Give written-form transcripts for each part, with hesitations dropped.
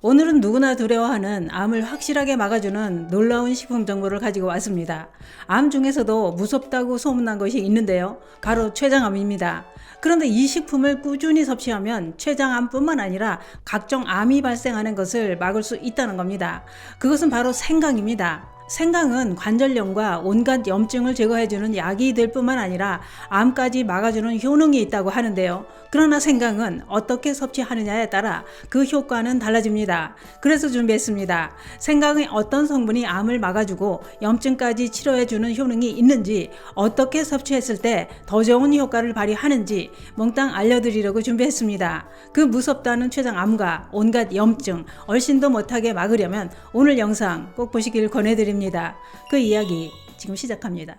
오늘은 누구나 두려워하는 암을 확실하게 막아주는 놀라운 식품 정보를 가지고 왔습니다. 암 중에서도 무섭다고 소문난 것이 있는데요. 바로 췌장암입니다. 그런데 이 식품을 꾸준히 섭취하면 췌장암뿐만 아니라 각종 암이 발생하는 것을 막을 수 있다는 겁니다. 그것은 바로 생강입니다. 생강은 관절염과 온갖 염증을 제거해주는 약이 될 뿐만 아니라 암까지 막아주는 효능이 있다고 하는데요. 그러나 생강은 어떻게 섭취하느냐에 따라 그 효과는 달라집니다. 그래서 준비했습니다. 생강의 어떤 성분이 암을 막아주고 염증까지 치료해주는 효능이 있는지, 어떻게 섭취했을 때 더 좋은 효과를 발휘하는지 몽땅 알려드리려고 준비했습니다. 그 무섭다는 췌장암과 온갖 염증, 얼씬도 못하게 막으려면 오늘 영상 꼭 보시길 권해드립니다. 그 이야기 지금 시작합니다.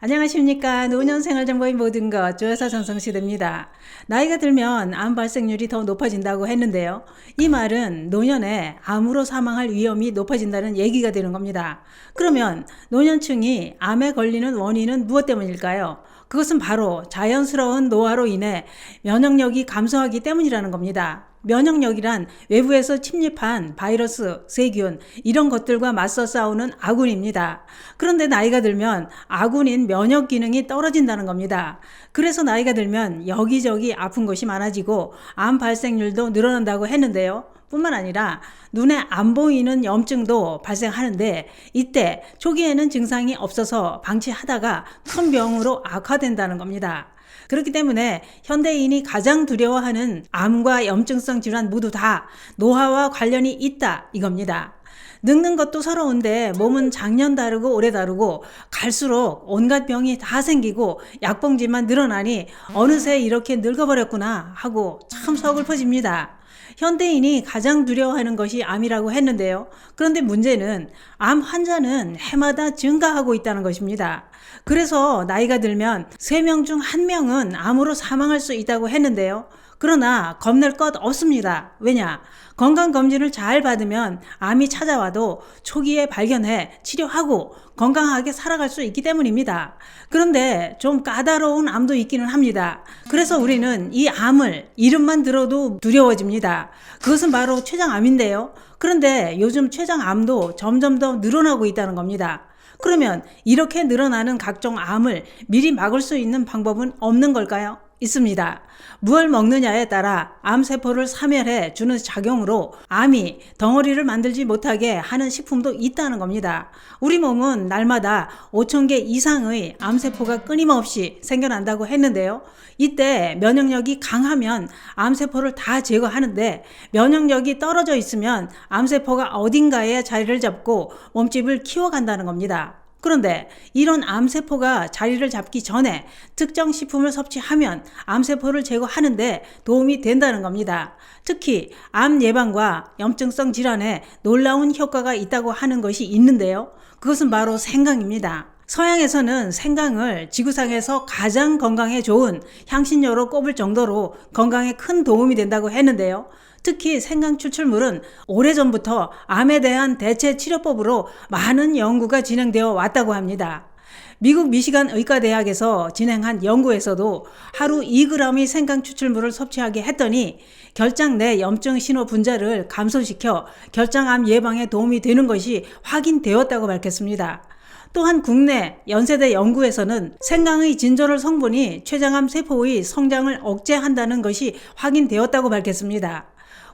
안녕하십니까. 노년생활정보의 모든 것 조여사 전성시대입니다. 나이가 들면 암 발생률이 더 높아진다고 했는데요. 이 말은 노년에 암으로 사망할 위험이 높아진다는 얘기가 되는 겁니다. 그러면 노년층이 암에 걸리는 원인은 무엇 때문일까요? 그것은 바로 자연스러운 노화로 인해 면역력이 감소하기 때문이라는 겁니다. 면역력이란 외부에서 침입한 바이러스, 세균 이런 것들과 맞서 싸우는 아군입니다. 그런데 나이가 들면 아군인 면역 기능이 떨어진다는 겁니다. 그래서 나이가 들면 여기저기 아픈 것이 많아지고 암 발생률도 늘어난다고 했는데요. 뿐만 아니라 눈에 안 보이는 염증도 발생하는데 이때 초기에는 증상이 없어서 방치하다가 큰 병으로 악화된다는 겁니다. 그렇기 때문에 현대인이 가장 두려워하는 암과 염증성 질환 모두 다 노화와 관련이 있다 이겁니다. 늙는 것도 서러운데 몸은 작년 다르고 올해 다르고 갈수록 온갖 병이 다 생기고 약봉지만 늘어나니 어느새 이렇게 늙어버렸구나 하고 참 서글퍼집니다. 현대인이 가장 두려워하는 것이 암이라고 했는데요. 그런데 문제는 암 환자는 해마다 증가하고 있다는 것입니다. 그래서 나이가 들면 3명 중 1명은 암으로 사망할 수 있다고 했는데요. 그러나 겁낼 것 없습니다. 왜냐? 건강검진을 잘 받으면 암이 찾아와도 초기에 발견해 치료하고 건강하게 살아갈 수 있기 때문입니다. 그런데 좀 까다로운 암도 있기는 합니다. 그래서 우리는 이 암을 이름만 들어도 두려워집니다. 그것은 바로 췌장암인데요. 그런데 요즘 췌장암도 점점 더 늘어나고 있다는 겁니다. 그러면 이렇게 늘어나는 각종 암을 미리 막을 수 있는 방법은 없는 걸까요? 있습니다. 무엇을 먹느냐에 따라 암세포를 사멸해 주는 작용으로 암이 덩어리를 만들지 못하게 하는 식품도 있다는 겁니다. 우리 몸은 날마다 5,000개 이상의 암세포가 끊임없이 생겨난다고 했는데요. 이때 면역력이 강하면 암세포를 다 제거하는데 면역력이 떨어져 있으면 암세포가 어딘가에 자리를 잡고 몸집을 키워간다는 겁니다. 그런데 이런 암세포가 자리를 잡기 전에 특정 식품을 섭취하면 암세포를 제거하는데 도움이 된다는 겁니다. 특히 암 예방과 염증성 질환에 놀라운 효과가 있다고 하는 것이 있는데요. 그것은 바로 생강입니다. 서양에서는 생강을 지구상에서 가장 건강에 좋은 향신료로 꼽을 정도로 건강에 큰 도움이 된다고 했는데요. 특히 생강 추출물은 오래전부터 암에 대한 대체 치료법으로 많은 연구가 진행되어 왔다고 합니다. 미국 미시간 의과대학에서 진행한 연구에서도 하루 2g의 생강 추출물을 섭취하게 했더니 결장 내 염증 신호 분자를 감소시켜 결장암 예방에 도움이 되는 것이 확인되었다고 밝혔습니다. 또한 국내 연세대 연구에서는 생강의 진저롤 성분이 췌장암 세포의 성장을 억제한다는 것이 확인되었다고 밝혔습니다.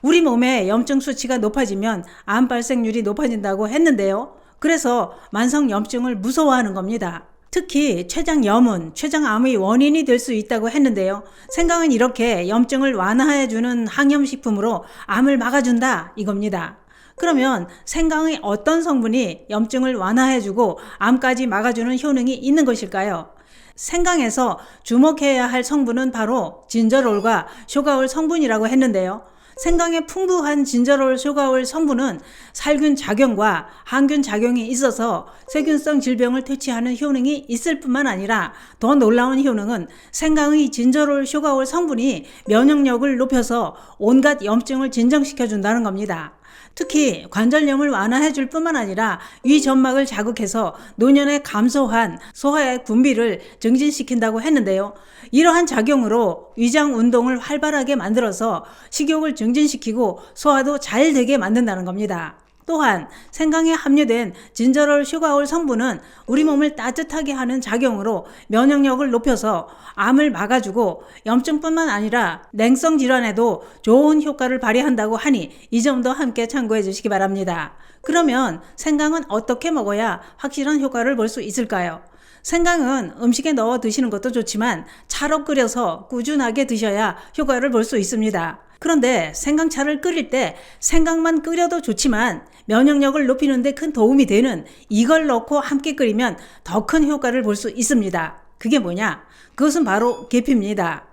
우리 몸의 염증 수치가 높아지면 암 발생률이 높아진다고 했는데요. 그래서 만성 염증을 무서워하는 겁니다. 특히 췌장염은 췌장암의 원인이 될 수 있다고 했는데요. 생강은 이렇게 염증을 완화해주는 항염식품으로 암을 막아준다 이겁니다. 그러면 생강의 어떤 성분이 염증을 완화해주고 암까지 막아주는 효능이 있는 것일까요? 생강에서 주목해야 할 성분은 바로 진저롤과 쇼가올 성분이라고 했는데요. 생강의 풍부한 진저롤 쇼가올 성분은 살균 작용과 항균 작용이 있어서 세균성 질병을 퇴치하는 효능이 있을 뿐만 아니라 더 놀라운 효능은 생강의 진저롤 쇼가올 성분이 면역력을 높여서 온갖 염증을 진정시켜 준다는 겁니다. 특히 관절염을 완화해 줄 뿐만 아니라 위 점막을 자극해서 노년에 감소한 소화의 분비를 증진시킨다고 했는데요. 이러한 작용으로 위장 운동을 활발하게 만들어서 식욕을 증진시키고 소화도 잘 되게 만든다는 겁니다. 또한 생강에 함유된 진저롤 슈가올 성분은 우리 몸을 따뜻하게 하는 작용으로 면역력을 높여서 암을 막아주고 염증뿐만 아니라 냉성 질환에도 좋은 효과를 발휘한다고 하니 이 점도 함께 참고해 주시기 바랍니다. 그러면 생강은 어떻게 먹어야 확실한 효과를 볼 수 있을까요? 생강은 음식에 넣어 드시는 것도 좋지만 차로 끓여서 꾸준하게 드셔야 효과를 볼 수 있습니다. 그런데 생강차를 끓일 때 생강만 끓여도 좋지만 면역력을 높이는 데 큰 도움이 되는 이걸 넣고 함께 끓이면 더 큰 효과를 볼 수 있습니다. 그게 뭐냐? 그것은 바로 계피입니다.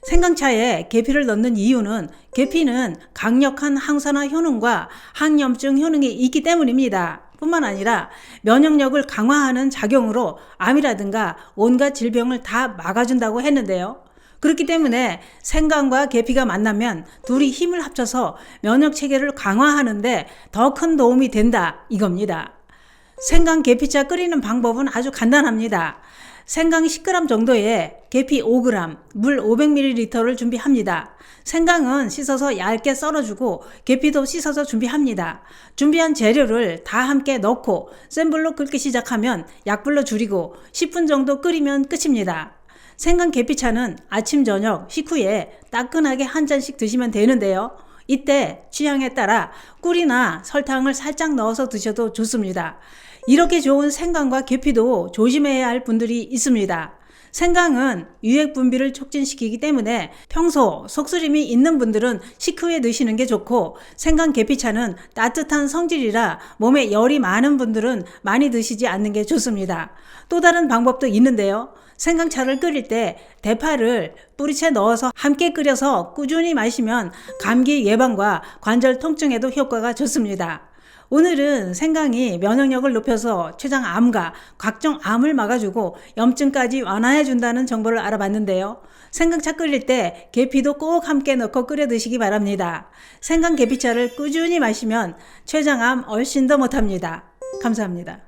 생강차에 계피를 넣는 이유는 계피는 강력한 항산화 효능과 항염증 효능이 있기 때문입니다. 뿐만 아니라 면역력을 강화하는 작용으로 암이라든가 온갖 질병을 다 막아준다고 했는데요. 그렇기 때문에 생강과 계피가 만나면 둘이 힘을 합쳐서 면역 체계를 강화하는데 더 큰 도움이 된다 이겁니다. 생강 계피차 끓이는 방법은 아주 간단합니다. 생강 10g 정도에 계피 5g, 물 500ml를 준비합니다. 생강은 씻어서 얇게 썰어주고 계피도 씻어서 준비합니다. 준비한 재료를 다 함께 넣고 센 불로 끓기 시작하면 약불로 줄이고 10분 정도 끓이면 끝입니다. 생강 계피차는 아침 저녁 식후에 따끈하게 한 잔씩 드시면 되는데요. 이때 취향에 따라 꿀이나 설탕을 살짝 넣어서 드셔도 좋습니다. 이렇게 좋은 생강과 계피도 조심해야 할 분들이 있습니다. 생강은 유액 분비를 촉진시키기 때문에 평소 속쓰림이 있는 분들은 식후에 드시는 게 좋고, 생강 계피차는 따뜻한 성질이라 몸에 열이 많은 분들은 많이 드시지 않는 게 좋습니다. 또 다른 방법도 있는데요. 생강차를 끓일 때 대파를 뿌리채 넣어서 함께 끓여서 꾸준히 마시면 감기 예방과 관절 통증에도 효과가 좋습니다. 오늘은 생강이 면역력을 높여서 췌장암과 각종 암을 막아주고 염증까지 완화해준다는 정보를 알아봤는데요. 생강차 끓일 때 계피도 꼭 함께 넣고 끓여 드시기 바랍니다. 생강 계피차를 꾸준히 마시면 췌장암 얼씬 더 못합니다. 감사합니다.